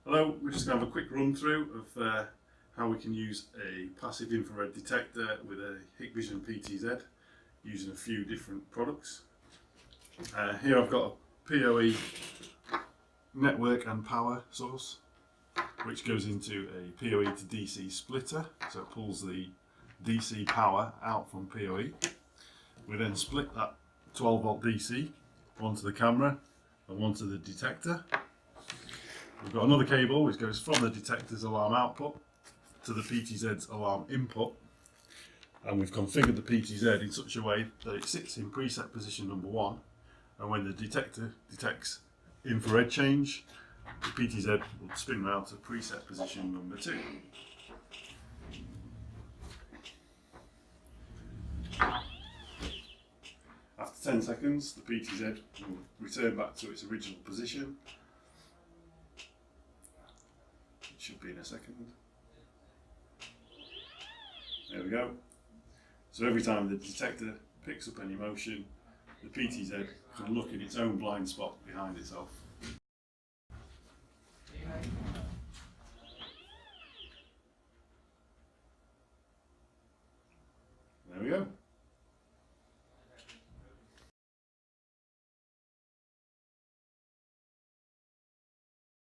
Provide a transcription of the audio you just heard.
Hello, we're just going to have a quick run through of how we can use a passive infrared detector with a Hikvision PTZ using a few different products. Here I've got a PoE network and power source which goes into a PoE to DC splitter, so it pulls the DC power out from PoE. We then split that 12 volt DC, one to the camera and one to the detector. We've got another cable which goes from the detector's alarm output to the PTZ's alarm input, and we've configured the PTZ in such a way that it sits in preset position number 1, and when the detector detects infrared change, the PTZ will spin round to preset position number 2. After 10 seconds, the PTZ will return back to its original position. It should be in a second. There we go. So every time the detector picks up any motion, the PTZ can look in its own blind spot behind itself.